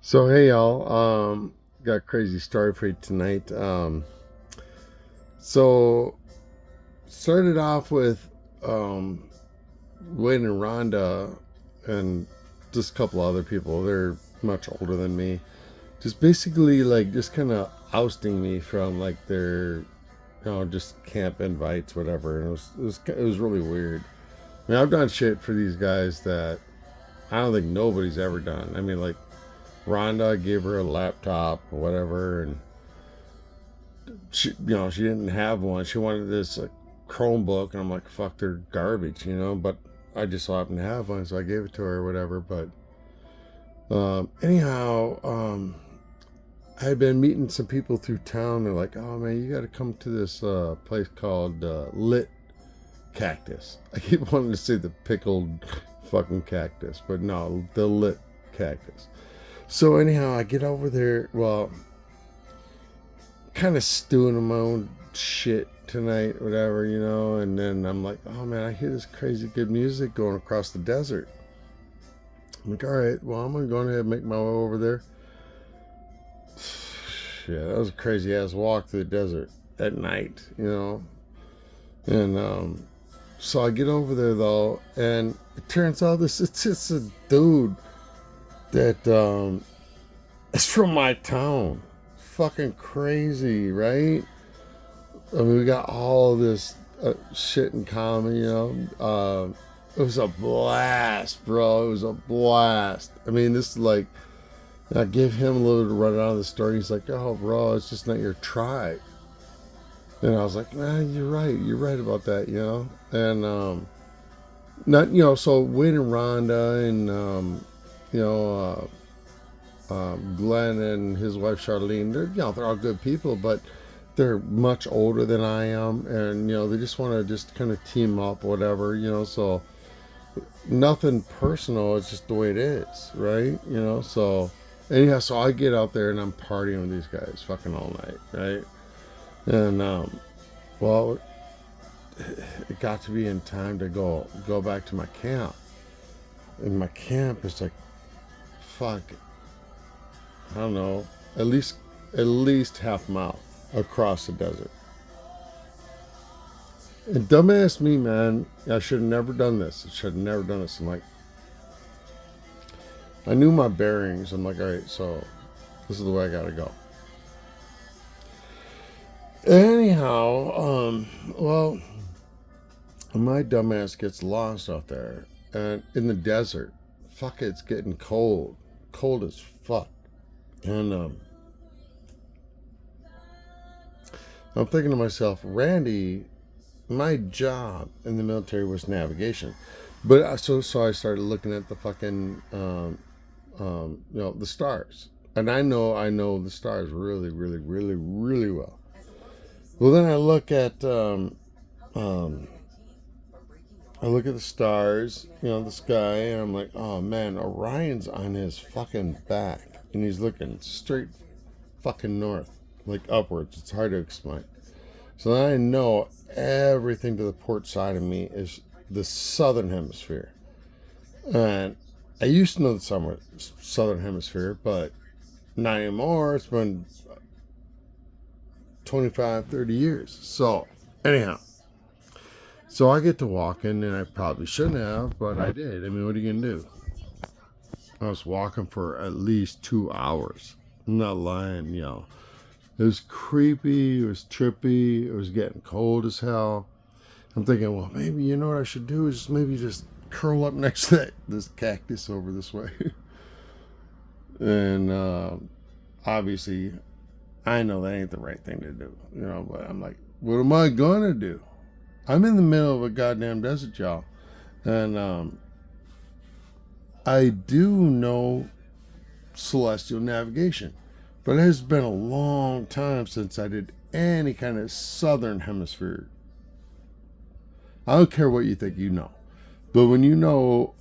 So hey y'all, got a crazy story for you tonight. So started off with um, Wayne and Rhonda and just a couple other people. They're much older than me. Just basically like just kind of ousting me from like their just camp invites, whatever. And it was really weird. I mean, I've done shit for these guys that I don't think nobody's ever done. I mean, like Rhonda gave her a laptop or whatever, and she didn't have one. She wanted this like Chromebook, and I'm like, fuck, they're garbage. But I just so happened to have one, so I gave it to her or whatever. But anyhow, I had been meeting some people through town. They're like, oh man, you got to come to this place called Lit Cactus. I keep wanting to say the pickled fucking cactus, but no, the Lit Cactus. So anyhow, I get over there. Well, kind of stewing in my own shit tonight, whatever. And then I'm like, oh man, I hear this crazy good music going across the desert. I'm like, all right, well, I'm gonna go ahead and make my way over there. Yeah, that was a crazy ass walk through the desert at night. And so I get over there though, and it turns out it's just a dude that is from my town. Fucking crazy, right? I mean, we got all this shit in common. It was a blast, bro. It was a blast. I mean, this is like, I give him a little to run out of the story. He's like, oh, bro, it's just not your tribe. And I was like, nah, you're right. You're right about that. And, so Wayne and Rhonda and, you know, Glenn and his wife Charlene, they're all good people, but they're much older than I am, and they just want to just kind of team up, whatever. So nothing personal. It's just the way it is, right? So anyhow, so I get out there and I'm partying with these guys, fucking all night, right? And well, it got to be in time to go back to my camp, and my camp is like, fuck, I don't know, at least half mile across the desert. And dumbass me, man, I should have never done this. I should have never done this. I'm like, I knew my bearings. I'm like, all right, so this is the way I gotta go. Anyhow, well, my dumbass gets lost out there and in the desert. Fuck, it's getting cold as fuck. And I'm thinking to myself, Randy, my job in the military was navigation, but so I started looking at the fucking the stars, and I know the stars really, really, really, really well. Well, then um, I look at the stars, the sky, and I'm like, oh man, Orion's on his fucking back, and he's looking straight fucking north, like upwards. It's hard to explain. So I know everything to the port side of me is the southern hemisphere. And I used to know the southern hemisphere, but not anymore. It's been 25, 30 years. So, anyhow, so I get to walking, and I probably shouldn't have, but I did. I mean, what are you going to do? I was walking for at least 2 hours. I'm not lying. It was creepy, it was trippy, it was getting cold as hell. I'm thinking, well, maybe what I should do is maybe just curl up next to this cactus over this way. And obviously, I know that ain't the right thing to do, but I'm like, what am I gonna do? I'm in the middle of a goddamn desert, y'all. And I do know celestial navigation, but it has been a long time since I did any kind of southern hemisphere. I don't care what you think but when you know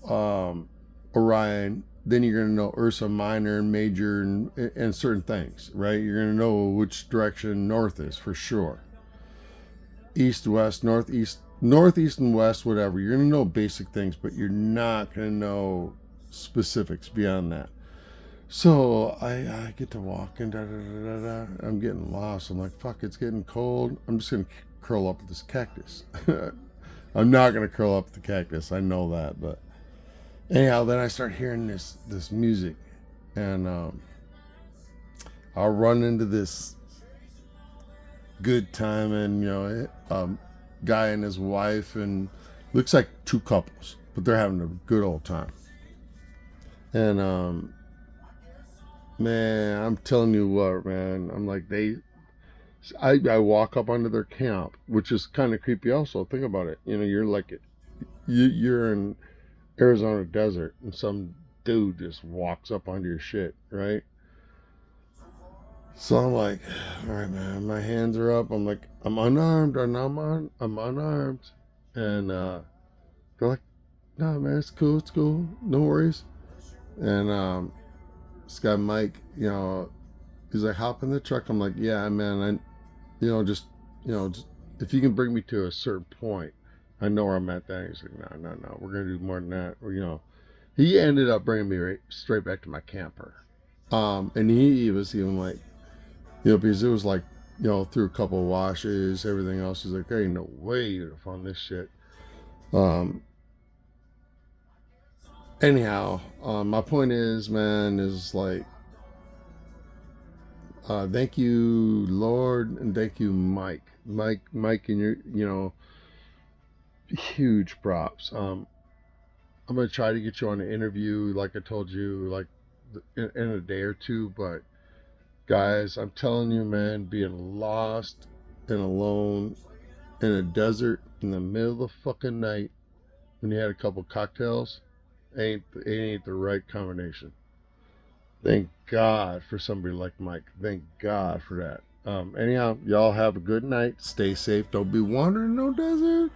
Orion, then you're going to know Ursa Minor and Major and certain things, right? You're going to know which direction north is for sure. East, west, northeast and west, whatever. You're going to know basic things, but you're not going to know specifics beyond that. So I get to walking, da, da, da, da, da. I'm getting lost. I'm like, fuck, it's getting cold. I'm just gonna curl up with this cactus. I'm not gonna curl up with the cactus. I know that, but anyhow, then I start hearing this music, and I'll run into this good time, and guy and his wife, and looks like two couples, but they're having a good old time. And man, I'm telling you what, man, I'm like I walk up onto their camp, which is kind of creepy. Also, think about it. You're like you're in Arizona desert, and some dude just walks up onto your shit, right? So I'm like, all right, man. My hands are up. I'm like, I'm unarmed, and I'm unarmed, and they're like, no, man, it's cool, no worries. And this guy Mike, he's like, hop in the truck. I'm like, yeah, man, just just, if you can bring me to a certain point, I know where I'm at. Then he's like, no, no, no, we're gonna do more than that. Or, he ended up bringing me straight back to my camper. And he was even like, because it was like, through a couple of washes, everything else. He's like, there ain't no way you'd have found this shit. Um, anyhow, my point is, man, is like, thank you, Lord, and thank you, Mike, and your, huge props. I'm gonna try to get you on an interview, like I told you, like in a day or two. But guys, I'm telling you, man, being lost and alone in a desert in the middle of the fucking night when you had a couple cocktails ain't the right combination. Thank God for somebody like Mike. Thank God for that. Anyhow, y'all have a good night. Stay safe. Don't be wandering no desert.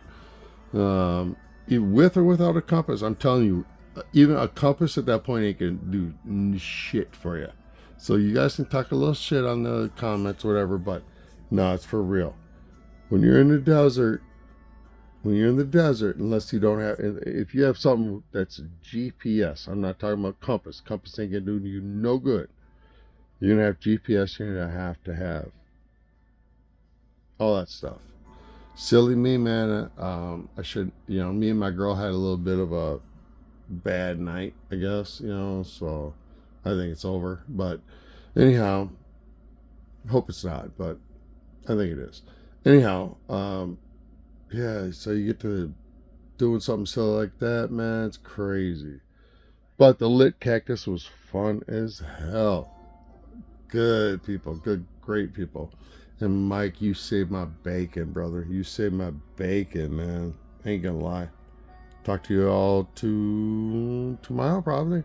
Um, with or without a compass, I'm telling you, even a compass at that point ain't gonna do shit for you. So you guys can talk a little shit on the comments, whatever, but no, it's for real. When you're in the desert, unless you don't have, if you have something that's a GPS, I'm not talking about compass. Compass ain't gonna do you no good. You're gonna have GPS. You're gonna have to have all that stuff. Silly me, man. I should, me and my girl had a little bit of a bad night, I guess, so I think it's over. But anyhow, hope it's not, but I think it is. Anyhow, yeah, so you get to doing something silly like that, man. It's crazy. But the lit cactus was fun as hell. Good people, great people. And Mike, you saved my bacon, brother. You saved my bacon, man. Ain't gonna lie. Talk to you all tomorrow, probably.